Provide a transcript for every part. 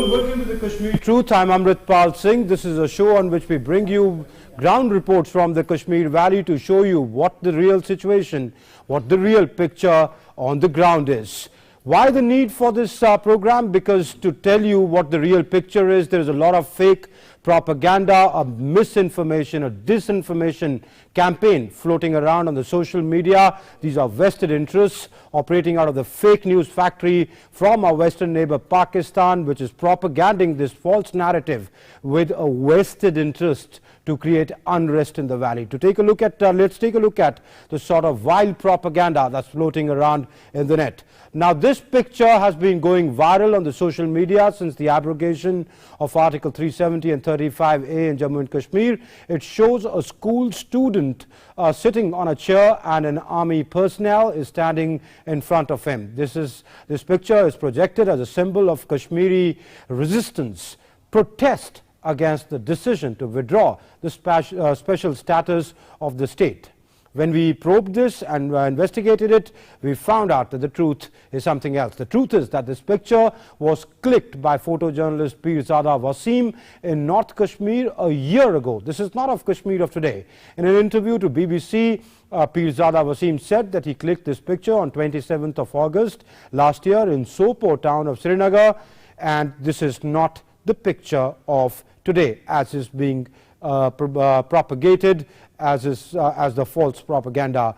welcome to the Kashmir Truth. I'm Amritpal Singh. This is a show on which we bring you ground reports from the Kashmir Valley to show you what the real situation, what the real picture on the ground is. Why the need for this program? Because to tell you what the real picture is, there is a lot of fake propaganda, a misinformation, a disinformation campaign floating around on the social media. These are vested interests operating out of the fake news factory from our western neighbor Pakistan, which is propaganding this false narrative with a vested interest to create unrest in the valley. To take a look at, let's take a look at the sort of wild propaganda that's floating around in the net. Now, this picture has been going viral on the social media since the abrogation of Article 370 and 35A in Jammu and Kashmir. It shows a school student sitting on a chair and an army personnel is standing in front of him. This picture is projected as a symbol of Kashmiri resistance, protest against the decision to withdraw the special status of the state. When we probed this and investigated it, we found out that the truth is something else. The truth is that this picture was clicked by photojournalist Pirzada Wasim in North Kashmir a year ago. This is not of Kashmir of today. In an interview to BBC, Pirzada Wasim said that he clicked this picture on 27th of August last year in Sopore town of Srinagar, and this is not the picture of today as is being propagated, as the false propaganda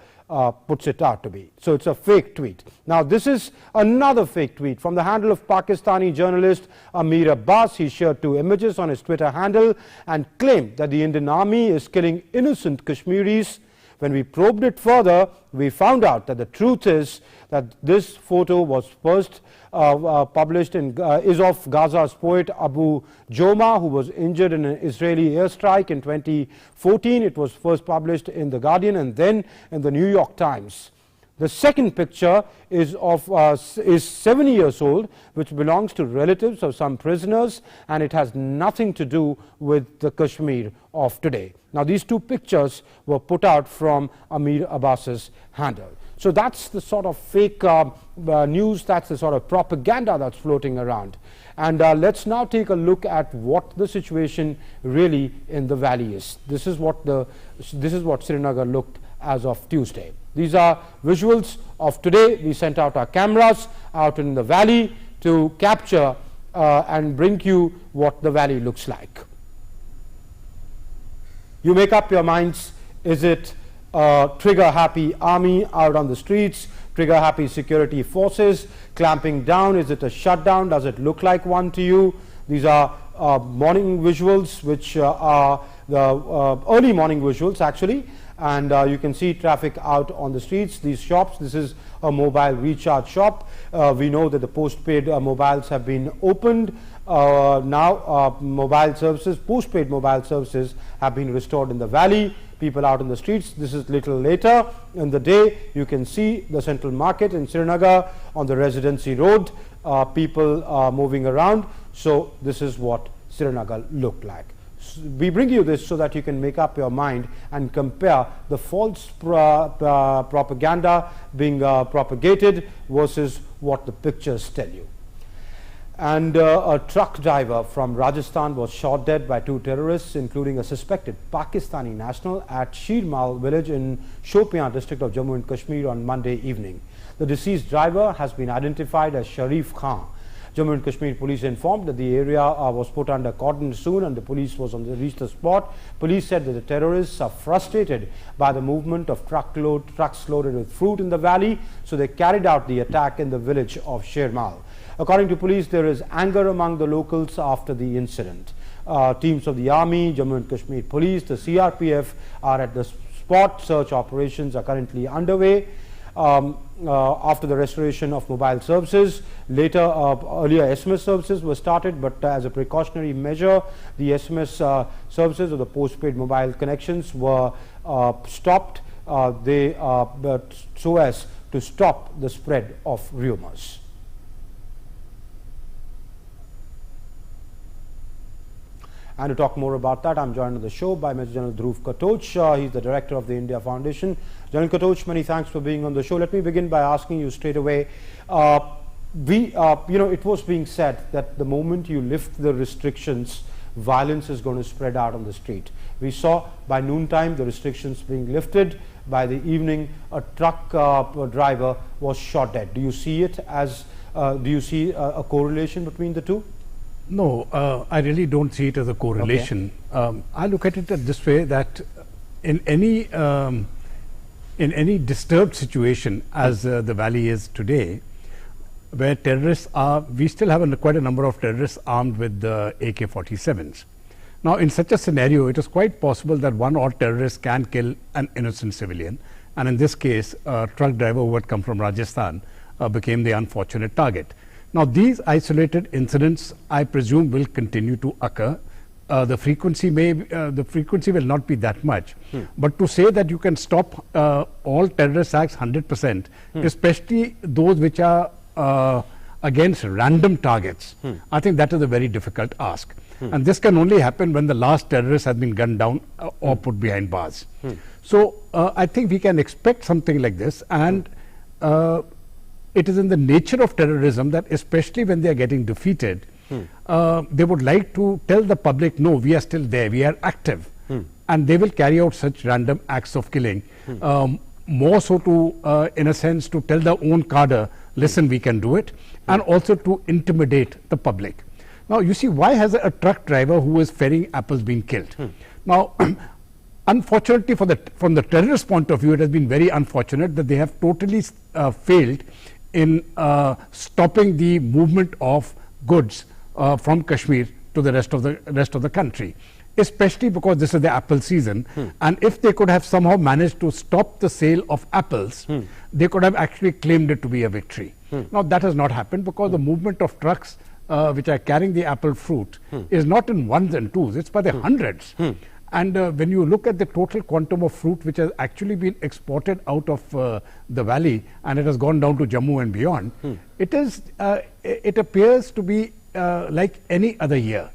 puts it out to be. So it's a fake tweet. Now, this is another fake tweet from the handle of Pakistani journalist Amir Abbas. He shared two images on his Twitter handle and claimed that the Indian Army is killing innocent Kashmiris. When we probed it further, we found out that the truth is that this photo was first published is of Gaza's poet Abu Joma, who was injured in an Israeli airstrike in 2014. It was first published in The Guardian and then in the New York Times. The second picture is 7 years old, which belongs to relatives of some prisoners, and it has nothing to do with the Kashmir of today. Now, these two pictures were put out from Amir Abbas's handle. So that's the sort of fake news, that's the sort of propaganda that's floating around. And let's now take a look at what the situation really in the valley is. This is what Srinagar looked as of Tuesday. These are visuals of today. We sent out our cameras out in the valley to capture and bring you what the valley looks like. You make up your minds. Is it trigger-happy army out on the streets, trigger-happy security forces clamping down? Is it a shutdown? Does it look like one to you? These are morning visuals, which are the early morning visuals actually, and you can see traffic out on the streets. These shops, this is a mobile recharge shop. We know that the postpaid mobiles have been opened. Now mobile services, postpaid mobile services have been restored in the valley. People out in the streets. This is little later in the day. You can see the central market in Srinagar on the Residency Road. People moving around. So this is what Srinagar looked like. We bring you this so that you can make up your mind and compare the false propaganda being propagated versus what the pictures tell you. And a truck driver from Rajasthan was shot dead by two terrorists, including a suspected Pakistani national at Shirmal village in Shopian district of Jammu and Kashmir on Monday evening. The deceased driver has been identified as Sharif Khan. Jammu and Kashmir police informed that the area was put under cordon soon, and the police was reached the spot. Police said that the terrorists are frustrated by the movement of trucks loaded with fruit in the valley, so they carried out the attack in the village of Shirmal. According to police, there is anger among the locals after the incident. Teams of the Army, Jammu and Kashmir Police, the CRPF are at the spot. Search operations are currently underway. After the restoration of mobile services, earlier SMS services were started, but as a precautionary measure, the SMS services or the postpaid mobile connections were stopped so as to stop the spread of rumors. And to talk more about that, I'm joined on the show by Major General Dhruv Katoch. He's the director of the India Foundation. General Katoch, many thanks for being on the show. Let me begin by asking you straight away, it was being said that the moment you lift the restrictions, violence is going to spread out on the street. We saw by noontime the restrictions being lifted. By the evening, a truck driver was shot dead. Do you see it as, do you see a correlation between the two? No, I really don't see it as a correlation. Okay. I look at it this way, that in any disturbed situation as the valley is today, where terrorists are, we still have quite a number of terrorists armed with AK-47s. Now, in such a scenario, it is quite possible that one or terrorist can kill an innocent civilian, and in this case, a truck driver who had come from Rajasthan became the unfortunate target. Now, these isolated incidents, I presume, will continue to occur. The frequency will not be that much, but to say that you can stop all terrorist acts 100%, especially those which are against random targets, I think that is a very difficult ask. And this can only happen when the last terrorist has been gunned down or put behind bars. So I think we can expect something like this, and it is in the nature of terrorism that especially when they are getting defeated, they would like to tell the public, no, we are still there, we are active, and they will carry out such random acts of killing, more so to, in a sense, to tell their own cadre, listen, we can do it, and also to intimidate the public. Now, you see, why has a truck driver who is ferrying apples been killed? Now, unfortunately, from the terrorist point of view, it has been very unfortunate that they have totally failed in stopping the movement of goods from Kashmir to the rest of the country, especially because this is the apple season. And if they could have somehow managed to stop the sale of apples, they could have actually claimed it to be a victory. Now, that has not happened because the movement of trucks which are carrying the apple fruit is not in ones and twos, it's by the hundreds. And when you look at the total quantum of fruit which has actually been exported out of the valley, and it has gone down to Jammu and beyond, it appears to be like any other year.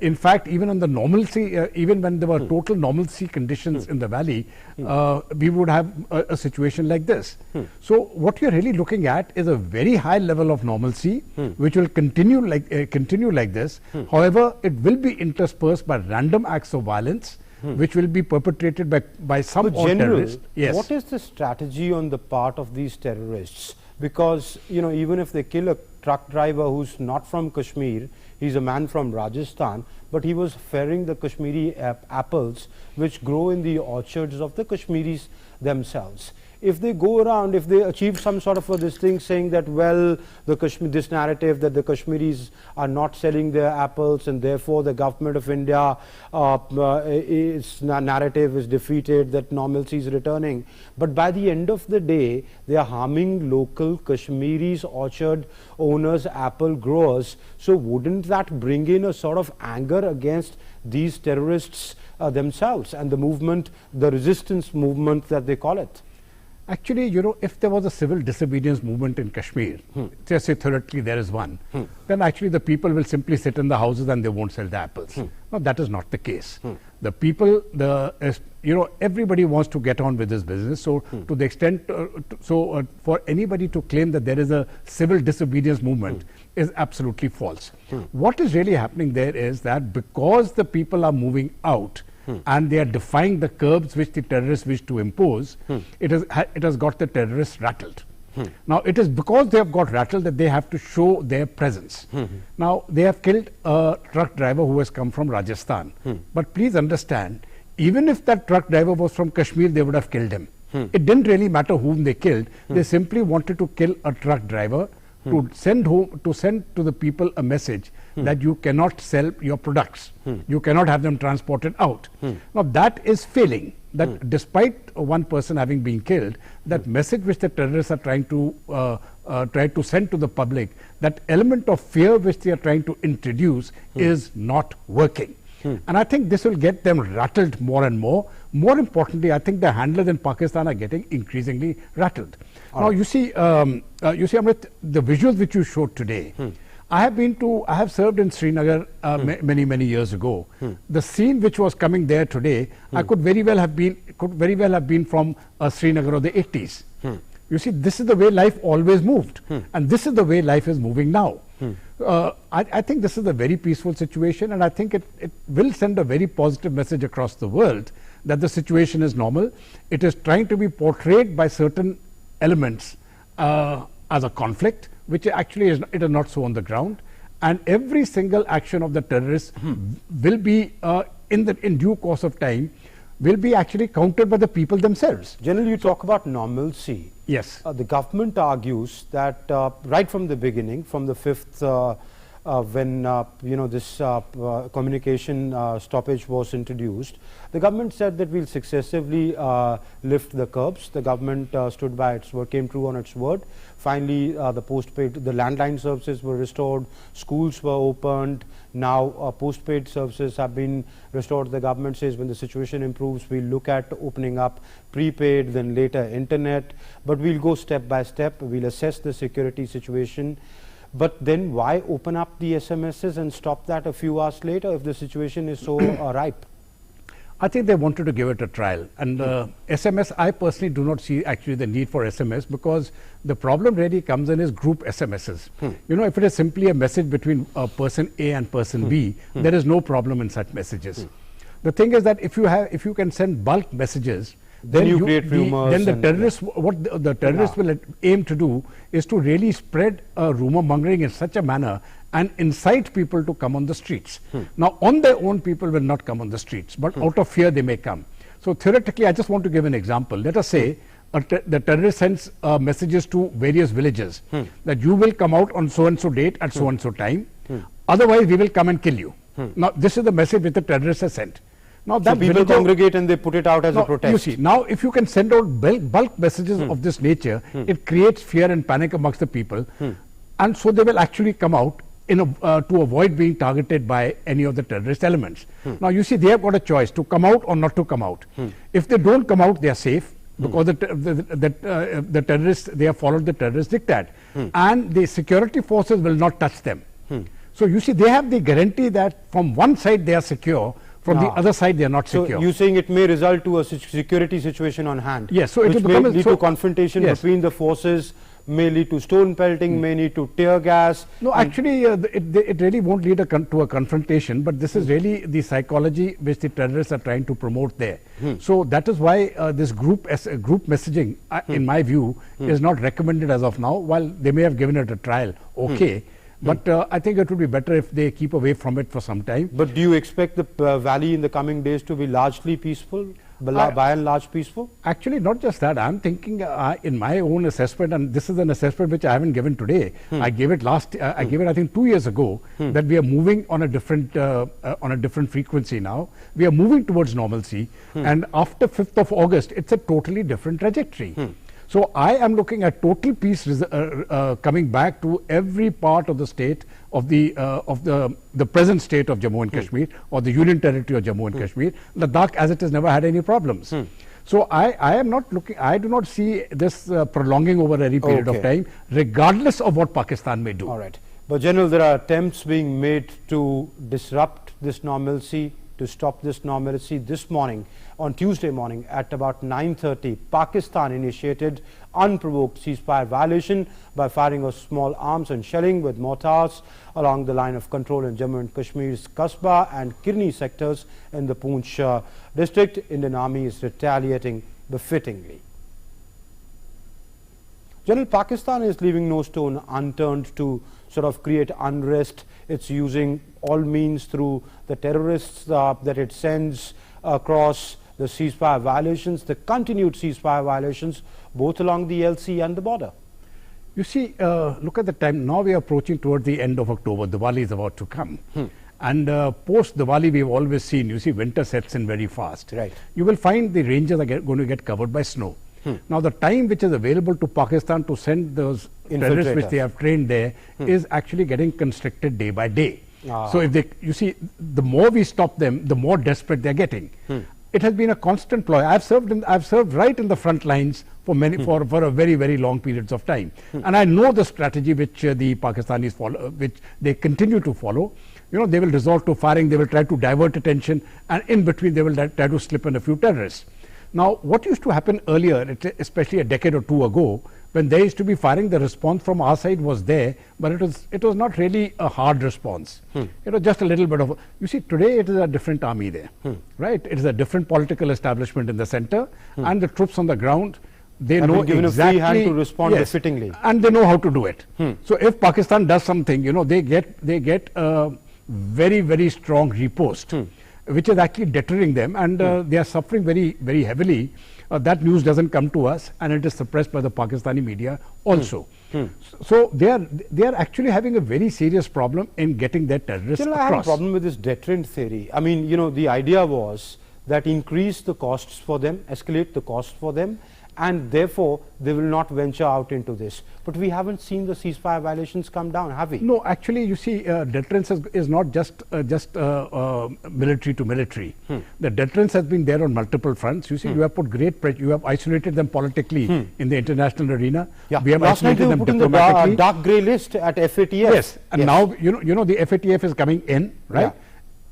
In fact, even on the normalcy, even when there were total normalcy conditions in the valley, we would have a situation like this. So what you're really looking at is a very high level of normalcy, which will continue like this. However, it will be interspersed by random acts of violence, which will be perpetrated by some terrorists. Yes. What is the strategy on the part of these terrorists? Because, even if they kill a truck driver who's not from Kashmir, he's a man from Rajasthan, but he was ferrying the Kashmiri apples which grow in the orchards of the Kashmiris themselves. If they go around, if they achieve some sort of this thing saying that, well, this narrative that the Kashmiris are not selling their apples and therefore the government of India, its narrative is defeated, that normalcy is returning. But by the end of the day, they are harming local Kashmiris, orchard owners, apple growers. So wouldn't that bring in a sort of anger against these terrorists themselves and the movement, the resistance movement that they call it? Actually, if there was a civil disobedience movement in Kashmir, just say theoretically there is one, then actually the people will simply sit in the houses and they won't sell the apples. No, that is not the case. The people, everybody wants to get on with this business. So to the extent, for anybody to claim that there is a civil disobedience movement is absolutely false. What is really happening there is that because the people are moving out, and they are defying the curbs which the terrorists wish to impose, it has got the terrorists rattled. Now, it is because they have got rattled that they have to show their presence. Now, they have killed a truck driver who has come from Rajasthan. But please understand, even if that truck driver was from Kashmir, they would have killed him. It didn't really matter whom they killed. They simply wanted to kill a truck driver to send to the people a message that you cannot sell your products. You cannot have them transported out. Now, that is failing. That despite one person having been killed, that message which the terrorists are trying to send to the public, that element of fear which they are trying to introduce is not working. And I think this will get them rattled more and more. More importantly, I think the handlers in Pakistan are getting increasingly rattled. Now, you see, Amrit, the visuals which you showed today, I have served in Srinagar many years ago. The scene which was coming there today, I could very well have been from Srinagar of the 80s. You see, this is the way life always moved, and this is the way life is moving now. I think this is a very peaceful situation, and I think it will send a very positive message across the world that the situation is normal. It is trying to be portrayed by certain elements as a conflict, which actually it is not so on the ground. And every single action of the terrorists will be in due course of time will be actually countered by the people themselves. General, you talk about normalcy. Yes. The government argues that right from the beginning, from the 5th, when this communication stoppage was introduced, the government said that we'll successively lift the curbs. The government stood by its word, came true on its word. Finally, the landline services were restored, schools were opened. Now postpaid services have been restored. The government says when the situation improves, we'll look at opening up prepaid, then later internet. But we'll go step by step. We'll assess the security situation. But then why open up the SMSs and stop that a few hours later if the situation is so ripe? I think they wanted to give it a trial, and SMS, I personally do not see actually the need for SMS, because the problem really comes in is group SMSs. You know, if it is simply a message between person A and person B, there is no problem in such messages. The thing is that if you can send bulk messages, then you create rumors. Then the terrorists, what the terrorists will aim to do is to really spread rumor mongering in such a manner and incite people to come on the streets. Now, on their own, people will not come on the streets, but out of fear they may come. So theoretically, I just want to give an example. Let us say the terrorist sends messages to various villages that you will come out on so and so date at so and so time. Otherwise, we will come and kill you. Now, this is the message which the terrorist has sent. Now that so people congregate and they put it out as a protest. You see, now if you can send out bulk messages of this nature, it creates fear and panic amongst the people, and so they will actually come out to avoid being targeted by any of the terrorist elements. Now you see, they have got a choice to come out or not to come out. If they don't come out, they are safe, because the terrorists, they have followed the terrorist diktat, and the security forces will not touch them. So you see, they have the guarantee that from one side they are secure, from the other side they are not secure. So you're saying it may result to a security situation on hand. Yes, so which it will may lead to confrontation between the forces, may lead to stone pelting, may lead to tear gas. No, actually it really won't lead to a confrontation, but this is really the psychology which the terrorists are trying to promote there. So that is why this group messaging, in my view, is not recommended as of now, while they may have given it a trial. Okay. But I think it would be better if they keep away from it for some time. But do you expect the valley in the coming days to be largely peaceful, by and large peaceful? Actually, not just that. I'm thinking in my own assessment, and this is an assessment which I haven't given today. I gave it I think 2 years ago, that we are moving on a different frequency now. We are moving towards normalcy, and after 5th of August, it's a totally different trajectory. So I am looking at total peace coming back to every part of the state of the present state of Jammu and Kashmir, or the Union Territory of Jammu and Kashmir. Ladakh, as it has never had any problems. So I am not looking. I do not see this prolonging over any period of time, regardless of what Pakistan may do. All right, but General, there are attempts being made to disrupt this normalcy, to stop this normalcy. This morning, on Tuesday morning at about 9:30, Pakistan initiated unprovoked ceasefire violation by firing of small arms and shelling with mortars along the line of control in Jammu and Kashmir's Kasbah and Kirni sectors in the Poonch district. Indian Army is retaliating befittingly. General, Pakistan is leaving no stone unturned to sort of create unrest. It's using all means through the terrorists that it sends across the ceasefire violations, the continued ceasefire violations, both along the LC and the border. You see, look at the time. Now we are approaching toward the end of October. Diwali is about to come. And post Diwali, we've always seen, you see, winter sets in very fast. Right. You will find the ranges are going to get covered by snow. Now, the time which is available to Pakistan to send those terrorists which they have trained there is actually getting constricted day by day. So if you see, the more we stop them, the more desperate they're getting. It has been a constant ploy. I've served right in the front lines for a very, very long periods of time, and I know the strategy which the Pakistanis follow, which they continue to follow. You know, they will resort to firing. They will try to divert attention, and in between they will try to slip in a few terrorists. Now, what used to happen earlier, especially a decade or two ago, when they used to be firing, the response from our side was there, but it was not really a hard response. It was just a little bit of, you see, today it is a different army there, right? It is a different political establishment in the center, and the troops on the ground, they know given exactly a free hand to respond befittingly, and they know how to do it. So if Pakistan does something, they get a very, very strong repost, which is actually deterring them, and they are suffering very, very heavily. That news doesn't come to us, and it is suppressed by the Pakistani media also. So they are actually having a very serious problem in getting their terrorists across. I have a problem with this deterrent theory. I mean, the idea was that increase the costs for them, escalate the costs for them, and therefore they will not venture out into this. But we haven't seen the ceasefire violations come down, have we? No, actually, you see, deterrence is not just military to military. The deterrence has been there on multiple fronts. You see, you have put great pressure. You have isolated them politically in the international arena. Yeah. We have Last night isolated they them were put in diplomatically. the dark grey list at FATF. Yes, and now you know the FATF is coming in, right? Yeah.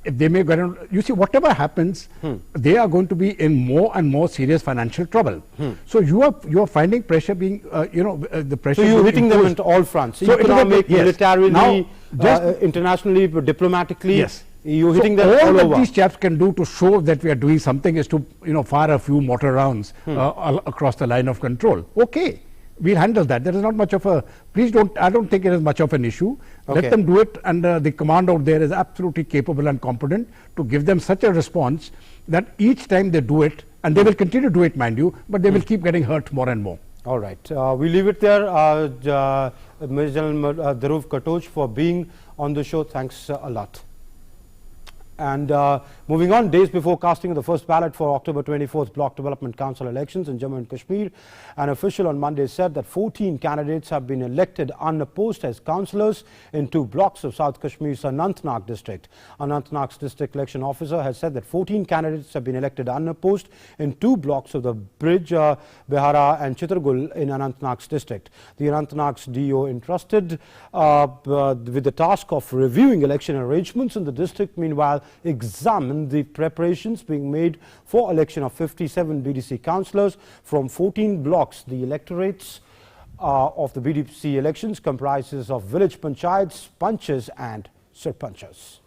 If they may go around, you see, whatever happens, they are going to be in more and more serious financial trouble. So you are finding pressure being, the pressure. So you're hitting them on all fronts. So economic, militarily, now, internationally, diplomatically. Yes. You're hitting them all all that over. These chaps can do to show that we are doing something is to fire a few mortar rounds across the line of control. Okay. We'll handle that. There is not much of a, I don't think it is much of an issue. Okay. Let them do it, and the command out there is absolutely capable and competent to give them such a response that each time they do it, and they will continue to do it, mind you, but they will keep getting hurt more and more. All right. We leave it there. Major General Dhruv Katoj for being on the show. Thanks a lot. And moving on, days before casting of the first ballot for October 24th Block Development Council elections in Jammu and Kashmir, an official on Monday said that 14 candidates have been elected unopposed as councillors in 2 blocks of South Kashmir's Anantnag district. Anantnag's district election officer has said that 14 candidates have been elected unopposed in 2 blocks of the Bridge, Behara and Chitragul in Anantnag's district. The Anantnag's DO entrusted with the task of reviewing election arrangements in the district, meanwhile examine the preparations being made for election of 57 BDC councillors from 14 blocks. The electorates of the BDC elections comprises of village panchayats, panchas and sarpanchas.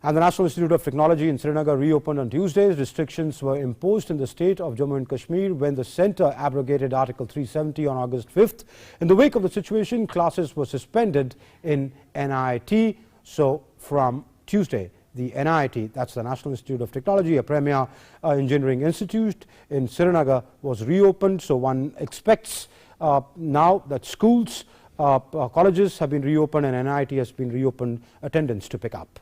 And the National Institute of Technology in Srinagar reopened on Tuesday. Restrictions were imposed in the state of Jammu and Kashmir when the centre abrogated Article 370 on August 5th. In the wake of the situation, classes were suspended in NIT. So from Tuesday, the NIT, that's the National Institute of Technology, a premier engineering institute in Srinagar, was reopened. So one expects now that schools, colleges have been reopened and NIT has been reopened, attendance to pick up.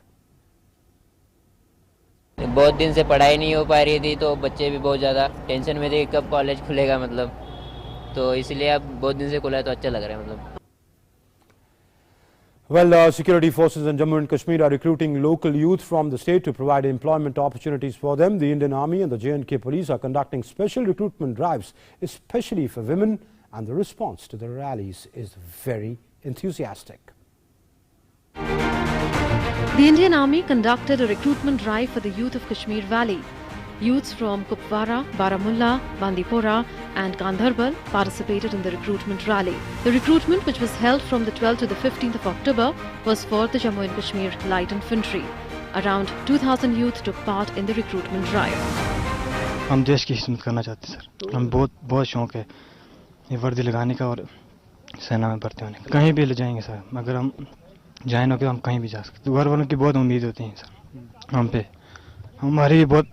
बहुत दिन से पढ़ाई नहीं हो पा रही थी तो बच्चे भी बहुत ज़्यादा टेंशन में थे कब कॉलेज खुलेगा मतलब तो इसलिए अब बहुत दिन से खुला है तो अच्छा लग रहा है मतलब Well, security forces in Jammu and Kashmir are recruiting local youth from the state to provide employment opportunities for them. The Indian Army and the J&K police are conducting special recruitment drives, especially for women, and the response to the rallies is very enthusiastic. The Indian Army conducted a recruitment drive for the youth of Kashmir Valley. Youths from Kupwara, Baramulla, Bandipora and Gandharbal participated in the recruitment rally. The recruitment, which was held from the 12th to the 15th of October, was for the Jammu and Kashmir Light Infantry. Around 2,000 youth took part in the recruitment drive. हम देश की खिदमत करना चाहते हैं sir हम बहुत शौक है ये वर्दी लगाने का और सेना में भर्ती होने का कहीं भी ले जाएंगे सर अगर हम जाएं ना कि हम कहीं भी जा सकते घर वालों की बहुत उम्मीद होती है सर हम पे हमारी भी बहुत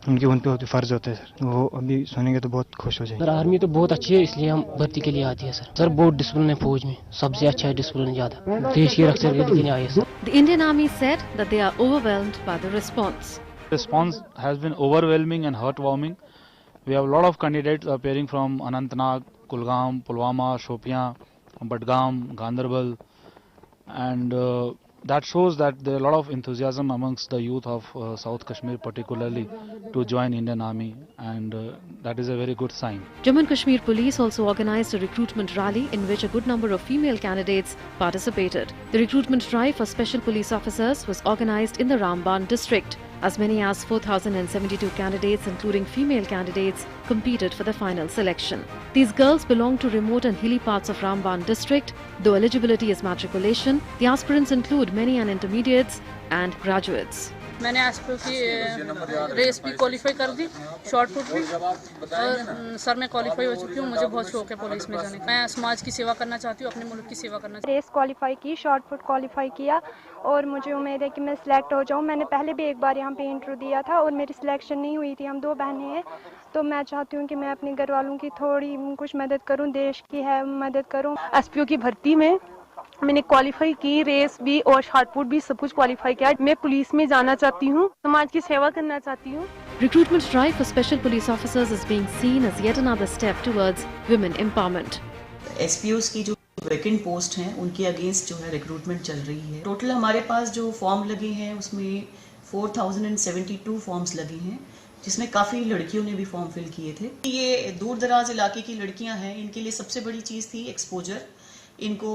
उनकी उन पे फर्ज होता है सर वो अभी सुनेंगे तो बहुत खुश हो जाएंगे सर आर्मी तो बहुत अच्छी है इसलिए हम भर्ती के लिए आते हैं सर बहुत डिसिप्लिन है फौज में सबसे अच्छा है डिसिप्लिन ज्यादा देश की रक्षा के लिए आए sir The Indian Army said that they are overwhelmed by the response. Response has been overwhelming and heartwarming. We have a lot of candidates appearing from Anantnag, Kulgam, Pulwama, Shopian, Badgam, Gandharbal, and that shows that there are a lot of enthusiasm amongst the youth of South Kashmir particularly to join Indian Army, and that is a very good sign. Jammu and Kashmir Police also organised a recruitment rally in which a good number of female candidates participated. The recruitment drive for special police officers was organised in the Ramban district. As many as 4,072 candidates, including female candidates, competed for the final selection. These girls belong to remote and hilly parts of Ramban district. Though eligibility is matriculation, the aspirants include many intermediates and graduates. मैंने SPO की race भी qualify कर दी, short put भी, और sir मैं qualify हो चुकी हूँ। मुझे बहुत शौक है पुलिस में जाने का। मैं समाज की सेवा करना चाहती हूँ, अपने मुल्क की सेवा करना चाहती हूँ। रेस क्वालिफाई की, शॉर्ट पुट क्वालिफाई किया और मुझे उम्मीद है कि मैं सिलेक्ट हो जाऊँ। मैंने पहले भी एक बार यहाँ पे इंटरव्यू दिया था और मेरी सिलेक्शन नहीं हुई थी। हम 2 बहनें हैं, तो मैं चाहती हूँ कि मैं अपने घर वालों की थोड़ी कुछ मदद करूँ, देश की है मदद करूँ। एसपीओ की भर्ती में मैंने क्वालिफाई की, रेस भी और शॉर्टपुट भी सब कुछ क्वालिफाई किया। मैं पुलिस में जाना चाहती हूँ, समाज की सेवा करना चाहती हूँ। Recruitment drive for special police officers is being seen as yet another step towards women empowerment. एसपीओस की जो वैकेंट पोस्ट हैं उनके अगेंस्ट जो है रिक्रूटमेंट चल रही है। टोटल हमारे पास जो फॉर्म लगे हैं उसमें 4072 फॉर्म्स लगे हैं, जिसमें काफ़ी लड़कियों ने भी फॉर्म फिल किए थे। ये दूर दराज इलाके की लड़कियां हैं, इनके लिए सबसे बड़ी चीज़ थी एक्सपोजर। इनको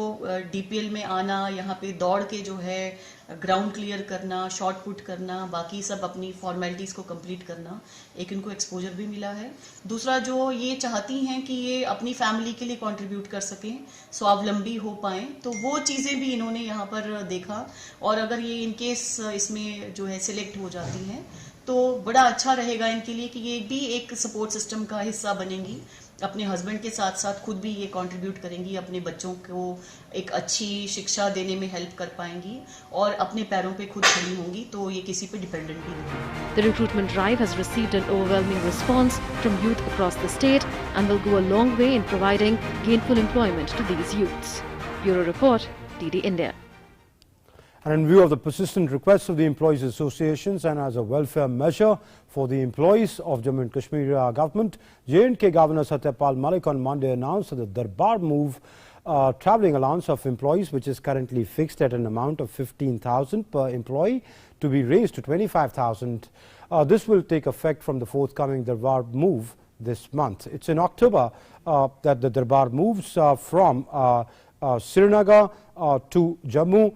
डीपीएल में आना, यहाँ पे दौड़ के जो है ग्राउंड क्लियर करना, शॉट पुट करना, बाकी सब अपनी फॉर्मेलिटीज़ को कंप्लीट करना, एक इनको एक्सपोजर भी मिला है। दूसरा जो ये चाहती हैं कि ये अपनी फैमिली के लिए कंट्रीब्यूट कर सकें, स्वावलंबी हो पाएँ, तो वो चीज़ें भी इन्होंने यहाँ पर देखा। और अगर ये इनकेस इसमें जो है सिलेक्ट हो जाती हैं तो बड़ा अच्छा रहेगा इनके लिए कि ये भी एक सपोर्ट सिस्टम का हिस्सा बनेंगी। अपने हस्बैंड के साथ साथ खुद भी ये कंट्रीब्यूट करेंगी, अपने बच्चों को एक अच्छी शिक्षा देने में हेल्प कर पाएंगी और अपने पैरों पे खुद खड़ी होंगी, तो ये किसी पे डिपेंडेंट भी नहीं। The recruitment drive has received an overwhelming response from youth across the state and will go a long way in providing gainful employment to these youths. Bureau Report, DD India. And in view of the persistent requests of the employees associations and as a welfare measure for the employees of Jammu and Kashmir government, J&K Governor Satyapal Malik on Monday announced that the Darbar move travelling allowance of employees, which is currently fixed at an amount of 15,000 per employee, to be raised to 25,000. This will take effect from the forthcoming Darbar move this month. It's in October that the Darbar moves from Srinagar to Jammu,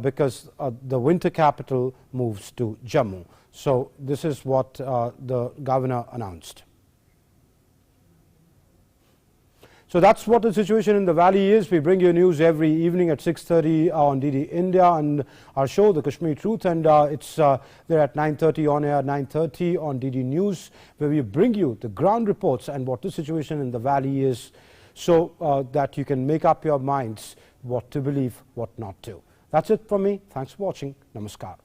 because the winter capital moves to Jammu. So this is what the governor announced. So that's what the situation in the valley is. We bring you news every evening at 6:30 on DD India and our show, the Kashmir Truth, and it's there at 9:30 on air, 9:30 on DD News, where we bring you the ground reports and what the situation in the valley is, so that you can make up your minds what to believe, what not to. That's it from me. Thanks for watching. Namaskar.